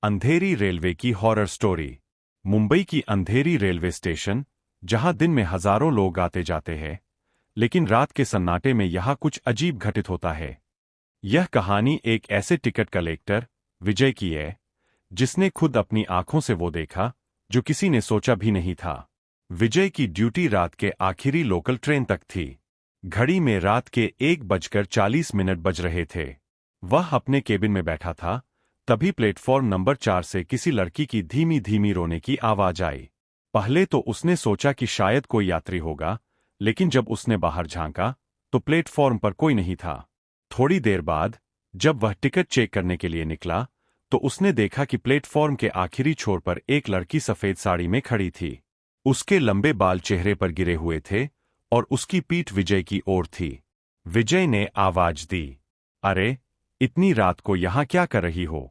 अंधेरी railway की horror story. Mumbai की अंधेरी railway station, जहां दिन में हजारों लोग आते जाते हैं, लेकिन रात के सन्नाटे में यहां कुछ अजीब घटित होता है। यह कहानी एक ऐसे टिकट कलेक्टर विजय की है, जिसने खुद अपनी आंखों से वो देखा जो किसी ने सोचा भी नहीं था। विजय की ड्यूटी रात के आखिरी लोकल ट्रेन तक थी। घड़ी में रात के 1:40 बज रहे थे। वह अपने केबिन में बैठा था, तभी प्लेटफॉर्म नंबर 4 से किसी लड़की की धीमी धीमी रोने की आवाज आई। पहले तो उसने सोचा कि शायद कोई यात्री होगा, लेकिन जब उसने बाहर झांका तो प्लेटफॉर्म पर कोई नहीं था। थोड़ी देर बाद जब वह टिकट चेक करने के लिए निकला तो उसने देखा कि प्लेटफॉर्म के आखिरी छोर पर एक लड़की सफेद साड़ी में खड़ी थी। उसके लंबे बाल चेहरे पर गिरे हुए थे और उसकी पीठ विजय की ओर थी। विजय ने आवाज दी, अरे, इतनी रात को यहां क्या कर रही हो?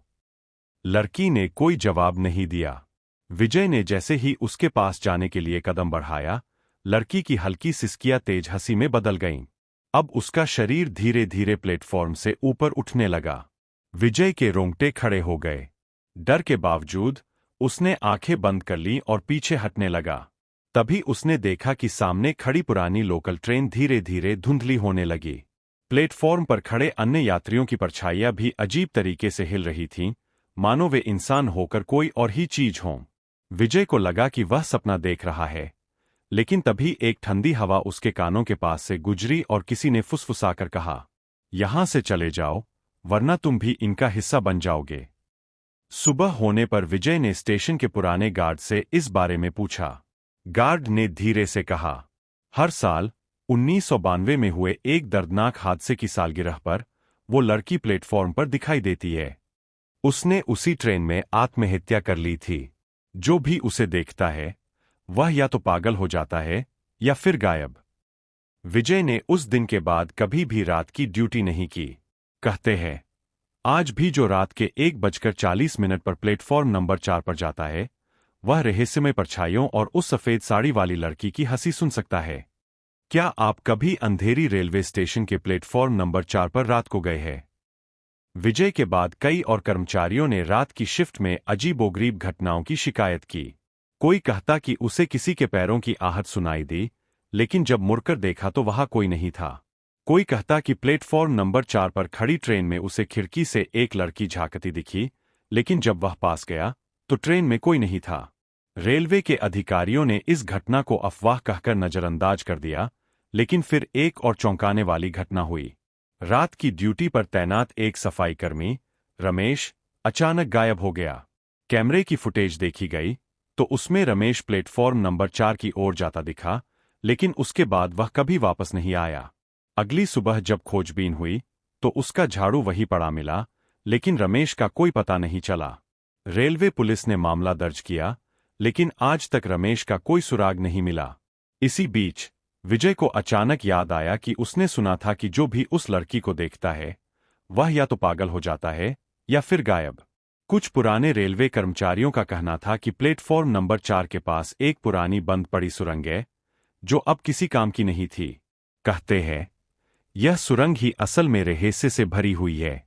लड़की ने कोई जवाब नहीं दिया। विजय ने जैसे ही उसके पास जाने के लिए कदम बढ़ाया, लड़की की हल्की सिसकियां तेज हंसी में बदल गईं। अब उसका शरीर धीरे धीरे प्लेटफॉर्म से ऊपर उठने लगा। विजय के रोंगटे खड़े हो गए। डर के बावजूद उसने आंखें बंद कर लीं और पीछे हटने लगा। तभी उसने देखा कि सामने खड़ी पुरानी लोकल ट्रेन धीरे धीरे धुंधली होने लगी। प्लेटफॉर्म पर खड़े अन्य यात्रियों की परछाइयां भी अजीब तरीके से हिल रही थीं, मानो वे इंसान होकर कोई और ही चीज हों। विजय को लगा कि वह सपना देख रहा है, लेकिन तभी एक ठंडी हवा उसके कानों के पास से गुजरी और किसी ने फुसफुसाकर कहा, यहां से चले जाओ, वरना तुम भी इनका हिस्सा बन जाओगे। सुबह होने पर विजय ने स्टेशन के पुराने गार्ड से इस बारे में पूछा। गार्ड ने धीरे से कहा, हर साल 1992 में हुए एक दर्दनाक हादसे की सालगिरह पर वो लड़की प्लेटफॉर्म पर दिखाई देती है। उसने उसी ट्रेन में आत्महत्या कर ली थी। जो भी उसे देखता है वह या तो पागल हो जाता है या फिर गायब। विजय ने उस दिन के बाद कभी भी रात की ड्यूटी नहीं की। कहते हैं, आज भी जो रात के 1:40 पर प्लेटफॉर्म नंबर 4 पर जाता है, वह रहस्यमय परछाइयों और उस सफेद साड़ी वाली लड़की की हंसी सुन सकता है। क्या आप कभी अंधेरी रेलवे स्टेशन के प्लेटफॉर्म नंबर 4 पर रात को गए हैं? विजय के बाद कई और कर्मचारियों ने रात की शिफ्ट में अजीबोगरीब घटनाओं की शिकायत की। कोई कहता कि उसे किसी के पैरों की आहट सुनाई दी, लेकिन जब मुड़कर देखा तो वहां कोई नहीं था। कोई कहता कि प्लेटफॉर्म नंबर 4 पर खड़ी ट्रेन में उसे खिड़की से एक लड़की झांकती दिखी, लेकिन जब वह पास गया तो ट्रेन में कोई नहीं था। रेलवे के अधिकारियों ने इस घटना को अफवाह कहकर नजरअंदाज कर दिया, लेकिन फिर एक और चौंकाने वाली घटना हुई। रात की ड्यूटी पर तैनात एक सफाई कर्मी, रमेश, अचानक गायब हो गया। कैमरे की फुटेज देखी गई तो उसमें रमेश प्लेटफॉर्म नंबर 4 की ओर जाता दिखा, लेकिन उसके बाद वह कभी वापस नहीं आया। अगली सुबह जब खोजबीन हुई तो उसका झाड़ू वहीं पड़ा मिला, लेकिन रमेश का कोई पता नहीं चला। रेलवे पुलिस ने मामला दर्ज किया, लेकिन आज तक रमेश का कोई सुराग नहीं मिला। इसी बीच विजय को अचानक याद आया कि उसने सुना था कि जो भी उस लड़की को देखता है वह या तो पागल हो जाता है या फिर गायब। कुछ पुराने रेलवे कर्मचारियों का कहना था कि प्लेटफॉर्म नंबर 4 के पास एक पुरानी बंद पड़ी सुरंग है, जो अब किसी काम की नहीं थी। कहते हैं, यह सुरंग ही असल में रहस्य से भरी हुई है।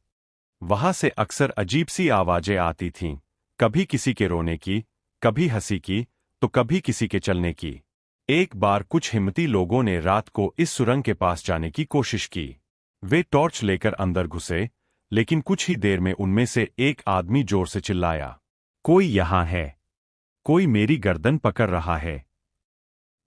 वहां से अक्सर अजीब सी आवाजें आती थीं, कभी किसी के रोने की, कभी हंसी की, तो कभी किसी के चलने की। एक बार कुछ हिम्मती लोगों ने रात को इस सुरंग के पास जाने की कोशिश की। वे टॉर्च लेकर अंदर घुसे, लेकिन कुछ ही देर में उनमें से एक आदमी जोर से चिल्लाया, कोई यहां है, कोई मेरी गर्दन पकड़ रहा है।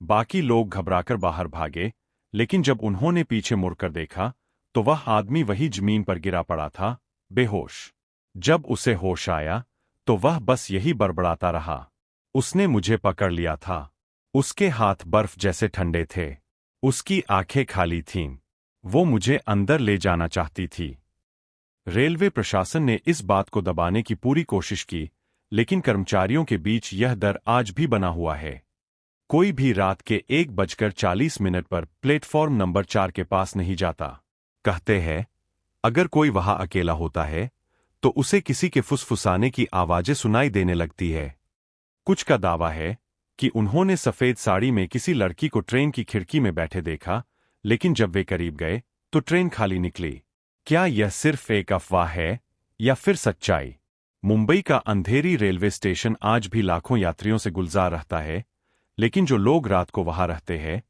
बाकी लोग घबराकर बाहर भागे, लेकिन जब उन्होंने पीछे मुड़कर देखा तो वह आदमी वही जमीन पर गिरा पड़ा था, बेहोश। जब उसे होश आया तो वह बस यही बड़बड़ाता रहा, उसने मुझे पकड़ लिया था। उसके हाथ बर्फ जैसे ठंडे थे, उसकी आंखें खाली थीं, वो मुझे अंदर ले जाना चाहती थी। रेलवे प्रशासन ने इस बात को दबाने की पूरी कोशिश की, लेकिन कर्मचारियों के बीच यह डर आज भी बना हुआ है। कोई भी रात के 1:40 पर प्लेटफॉर्म नंबर 4 के पास नहीं जाता। कहते हैं, अगर कोई वहां अकेला होता है तो उसे किसी के फुसफुसाने की आवाजें सुनाई देने लगती है। कुछ का दावा है कि उन्होंने सफेद साड़ी में किसी लड़की को ट्रेन की खिड़की में बैठे देखा, लेकिन जब वे करीब गए तो ट्रेन खाली निकली। क्या यह सिर्फ एक अफवाह है या फिर सच्चाई? मुंबई का अंधेरी रेलवे स्टेशन आज भी लाखों यात्रियों से गुलजार रहता है, लेकिन जो लोग रात को वहां रहते हैं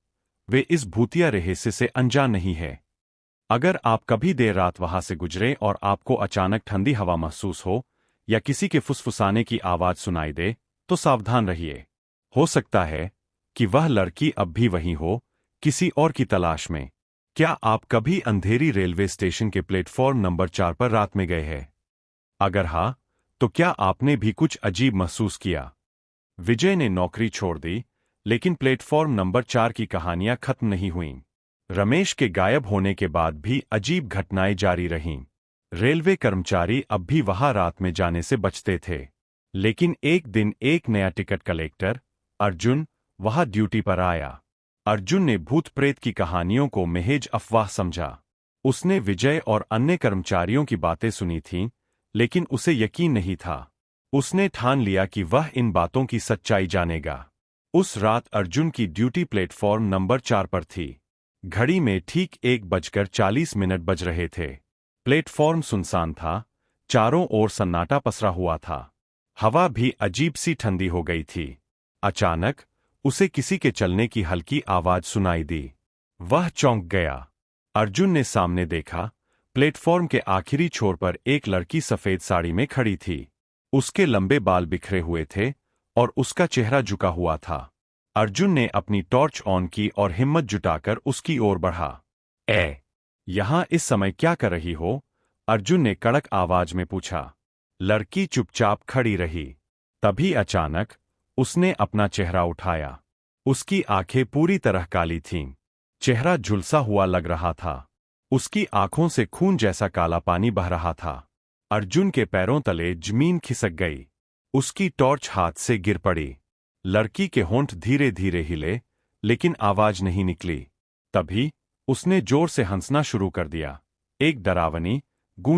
वे इस भूतिया रहस्य से अनजान नहीं है। अगर आप कभी देर रात वहां से गुजरे और आपको अचानक ठंडी हवा महसूस हो या किसी के फुसफुसाने की आवाज सुनाई दे, तो सावधान रहिए। हो सकता है कि वह लड़की अब भी वहीं हो, किसी और की तलाश में। क्या आप कभी अंधेरी रेलवे स्टेशन के प्लेटफॉर्म नंबर 4 पर रात में गए हैं? अगर हाँ, तो क्या आपने भी कुछ अजीब महसूस किया? विजय ने नौकरी छोड़ दी, लेकिन प्लेटफॉर्म नंबर 4 की कहानियां खत्म नहीं हुईं। रमेश के गायब होने के बाद भी अजीब घटनाएं जारी रहीं। रेलवे कर्मचारी अब भी वहां रात में जाने से बचते थे। लेकिन एक दिन एक नया टिकट कलेक्टर, अर्जुन, वहां ड्यूटी पर आया। अर्जुन ने भूत प्रेत की कहानियों को महज अफवाह समझा। उसने विजय और अन्य कर्मचारियों की बातें सुनी थीं, लेकिन उसे यकीन नहीं था। उसने ठान लिया कि वह इन बातों की सच्चाई जानेगा। उस रात अर्जुन की ड्यूटी प्लेटफॉर्म नंबर 4 पर थी। घड़ी में ठीक 1:40 बज रहे थे। प्लेटफॉर्म सुनसान था, चारों ओर सन्नाटा पसरा हुआ था। हवा भी अजीब सी ठंडी हो गई थी। अचानक उसे किसी के चलने की हल्की आवाज सुनाई दी। वह चौंक गया। अर्जुन ने सामने देखा। प्लेटफॉर्म के आखिरी छोर पर एक लड़की सफेद साड़ी में खड़ी थी। उसके लंबे बाल बिखरे हुए थे और उसका चेहरा झुका हुआ था। अर्जुन ने अपनी टॉर्च ऑन की और हिम्मत जुटाकर उसकी ओर बढ़ा। यहां इस समय क्या कर रही हो? अर्जुन ने कड़क आवाज में पूछा। लड़की चुपचाप खड़ी रही। तभी अचानक उसने अपना चेहरा उठाया। उसकी आंखें पूरी तरह काली थीं। चेहरा झुलसा हुआ लग रहा था। उसकी आंखों से खून जैसा काला पानी बह रहा था। अर्जुन के पैरों तले जमीन खिसक गई। उसकी टॉर्च हाथ से गिर पड़ी। लड़की के होंठ धीरे धीरे हिले, लेकिन आवाज नहीं निकली। तभी उसने जोर से हंसना शुरू कर दिया। एक डरावनी, गूंज